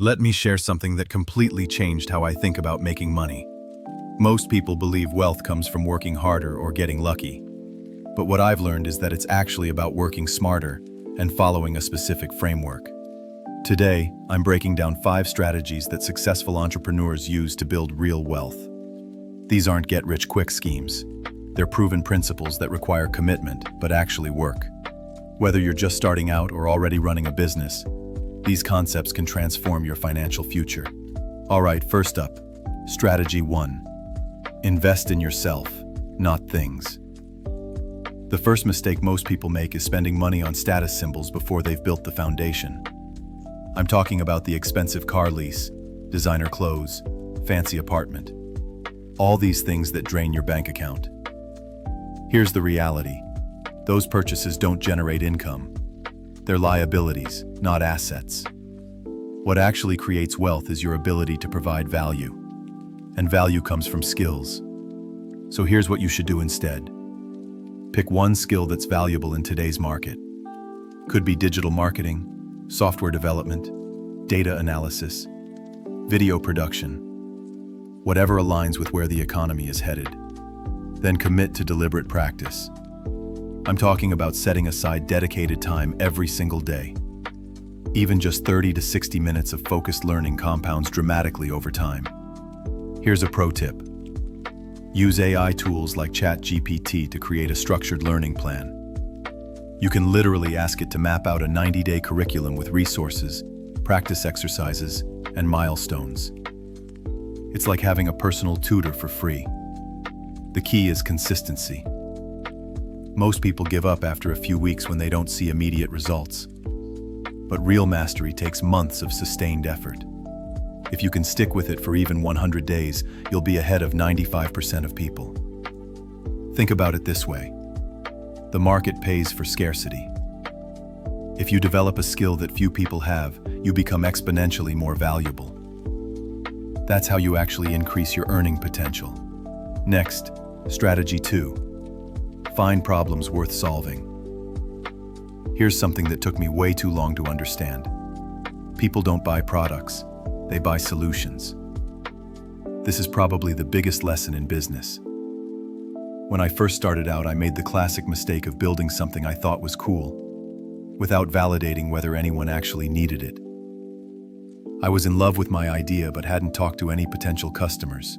Let me share something that completely changed how I think about making money. Most people believe wealth comes from working harder or getting lucky. But what I've learned is that it's actually about working smarter and following a specific framework. Today, I'm breaking down 5 strategies that successful entrepreneurs use to build real wealth. These aren't get-rich-quick schemes. They're proven principles that require commitment but actually work. Whether you're just starting out or already running a business, these concepts can transform your financial future. All right, first up, strategy 1. Invest in yourself, not things. The first mistake most people make is spending money on status symbols before they've built the foundation. I'm talking about the expensive car lease, designer clothes, fancy apartment. All these things that drain your bank account. Here's the reality. Those purchases don't generate income. They're liabilities, not assets. What actually creates wealth is your ability to provide value. And value comes from skills. So here's what you should do instead. Pick one skill that's valuable in today's market. Could be digital marketing, software development, data analysis, video production, whatever aligns with where the economy is headed. Then commit to deliberate practice. I'm talking about setting aside dedicated time every single day. Even just 30 to 60 minutes of focused learning compounds dramatically over time. Here's a pro tip. Use AI tools like ChatGPT to create a structured learning plan. You can literally ask it to map out a 90-day curriculum with resources, practice exercises, and milestones. It's like having a personal tutor for free. The key is consistency. Most people give up after a few weeks when they don't see immediate results. But real mastery takes months of sustained effort. If you can stick with it for even 100 days, you'll be ahead of 95% of people. Think about it this way. The market pays for scarcity. If you develop a skill that few people have, you become exponentially more valuable. That's how you actually increase your earning potential. Next, strategy 2. Find problems worth solving. Here's something that took me way too long to understand. People don't buy products, they buy solutions. This is probably the biggest lesson in business. When I first started out, I made the classic mistake of building something I thought was cool, without validating whether anyone actually needed it. I was in love with my idea but hadn't talked to any potential customers.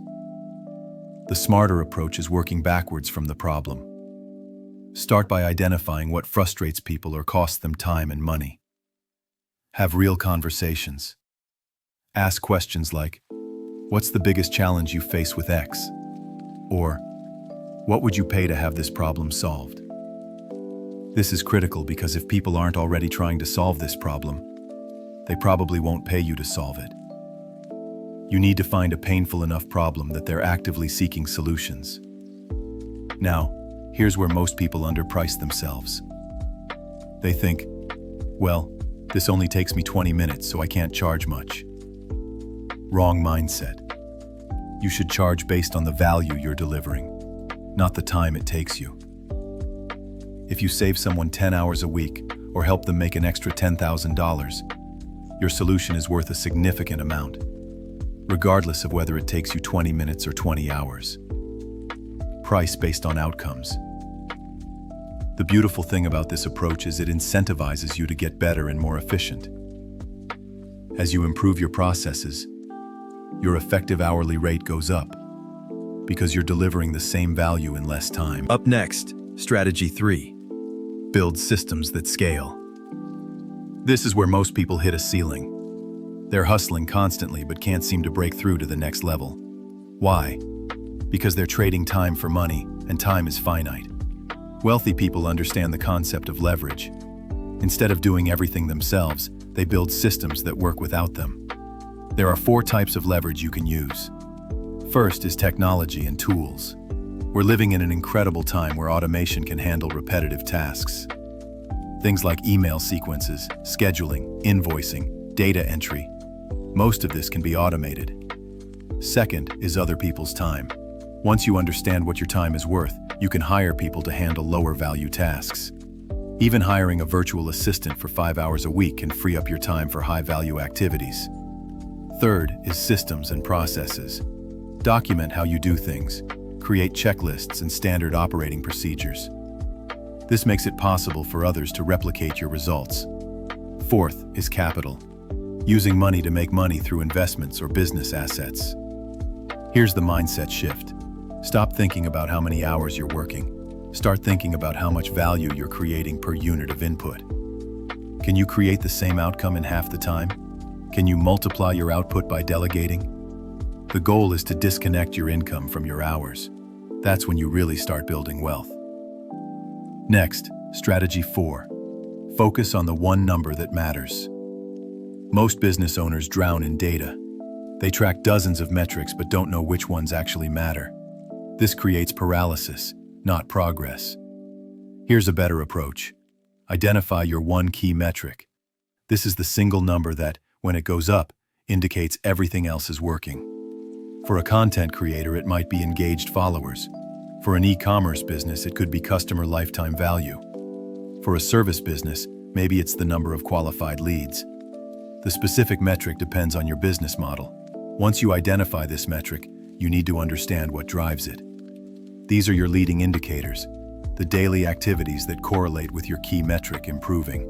The smarter approach is working backwards from the problem. Start by identifying what frustrates people or costs them time and money. Have real conversations. Ask questions like, what's the biggest challenge you face with X? Or, what would you pay to have this problem solved? This is critical because if people aren't already trying to solve this problem, they probably won't pay you to solve it. You need to find a painful enough problem that they're actively seeking solutions. Now, here's where most people underprice themselves. They think, well, this only takes me 20 minutes, so I can't charge much. Wrong mindset. You should charge based on the value you're delivering, not the time it takes you. If you save someone 10 hours a week or help them make an extra $10,000, your solution is worth a significant amount, regardless of whether it takes you 20 minutes or 20 hours. Price based on outcomes. The beautiful thing about this approach is it incentivizes you to get better and more efficient. As you improve your processes, your effective hourly rate goes up because you're delivering the same value in less time. Up next, strategy 3. Build systems that scale. This is where most people hit a ceiling. They're hustling constantly but can't seem to break through to the next level. Why? Because they're trading time for money, and time is finite. Wealthy people understand the concept of leverage. Instead of doing everything themselves, they build systems that work without them. There are 4 types of leverage you can use. First is technology and tools. We're living in an incredible time where automation can handle repetitive tasks. Things like email sequences, scheduling, invoicing, data entry. Most of this can be automated. Second is other people's time. Once you understand what your time is worth, you can hire people to handle lower value tasks. Even hiring a virtual assistant for 5 hours a week can free up your time for high value activities. Third is systems and processes. Document how you do things. Create checklists and standard operating procedures. This makes it possible for others to replicate your results. Fourth is capital. Using money to make money through investments or business assets. Here's the mindset shift. Stop thinking about how many hours you're working. Start thinking about how much value you're creating per unit of input. Can you create the same outcome in half the time? Can you multiply your output by delegating? The goal is to disconnect your income from your hours. That's when you really start building wealth. Next, strategy 4. Focus on the one number that matters. Most business owners drown in data. They track dozens of metrics but don't know which ones actually matter. This creates paralysis, not progress. Here's a better approach. Identify your one key metric. This is the single number that, when it goes up, indicates everything else is working. For a content creator, it might be engaged followers. For an e-commerce business, it could be customer lifetime value. For a service business, maybe it's the number of qualified leads. The specific metric depends on your business model. Once you identify this metric, you need to understand what drives it. These are your leading indicators, the daily activities that correlate with your key metric improving.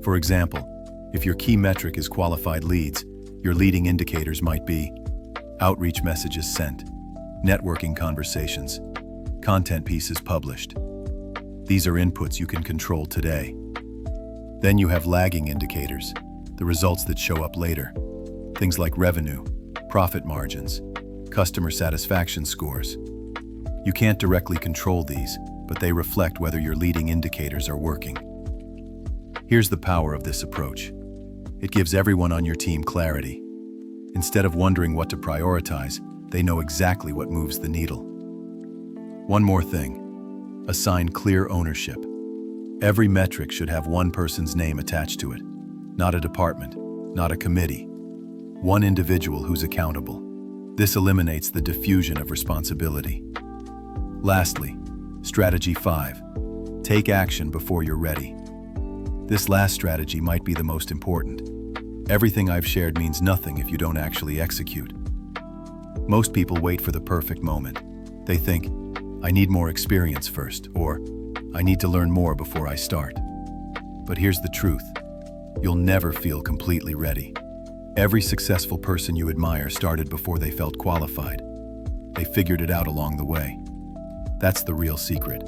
For example, if your key metric is qualified leads, your leading indicators might be outreach messages sent, networking conversations, content pieces published. These are inputs you can control today. Then you have lagging indicators, the results that show up later. Things like revenue, profit margins, customer satisfaction scores. You can't directly control these, but they reflect whether your leading indicators are working. Here's the power of this approach. It gives everyone on your team clarity. Instead of wondering what to prioritize, they know exactly what moves the needle. One more thing. Assign clear ownership. Every metric should have one person's name attached to it. Not a department, not a committee. One individual who's accountable. This eliminates the diffusion of responsibility. Lastly, strategy 5. Take action before you're ready. This last strategy might be the most important. Everything I've shared means nothing if you don't actually execute. Most people wait for the perfect moment. They think, I need more experience first, or I need to learn more before I start. But here's the truth. You'll never feel completely ready. Every successful person you admire started before they felt qualified. They figured it out along the way. That's the real secret.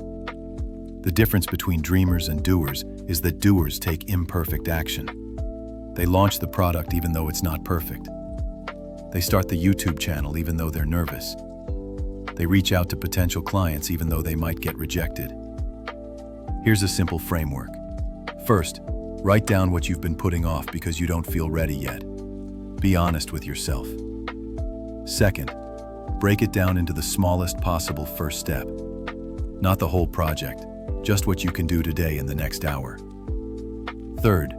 The difference between dreamers and doers is that doers take imperfect action. They launch the product even though it's not perfect. They start the YouTube channel even though they're nervous. They reach out to potential clients even though they might get rejected. Here's a simple framework. First, write down what you've been putting off because you don't feel ready yet. Be honest with yourself. Second, break it down into the smallest possible first step. Not the whole project, just what you can do today in the next hour. Third,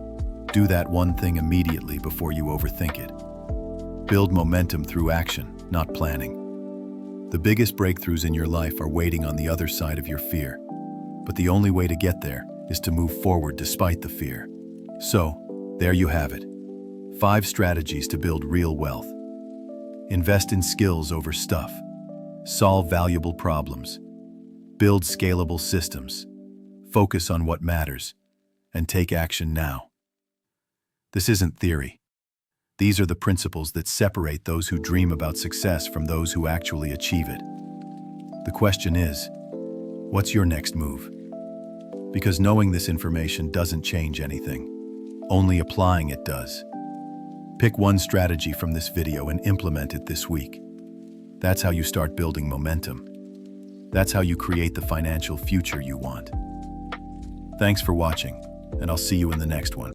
do that one thing immediately before you overthink it. Build momentum through action, not planning. The biggest breakthroughs in your life are waiting on the other side of your fear. But the only way to get there is to move forward despite the fear. So, there you have it. 5 strategies to build real wealth. Invest in skills over stuff. Solve valuable problems. Build scalable systems. Focus on what matters. And take action now. This isn't theory. These are the principles that separate those who dream about success from those who actually achieve it. The question is, what's your next move? Because knowing this information doesn't change anything. Only applying it does. Pick one strategy from this video and implement it this week. That's how you start building momentum. That's how you create the financial future you want. Thanks for watching, and I'll see you in the next one.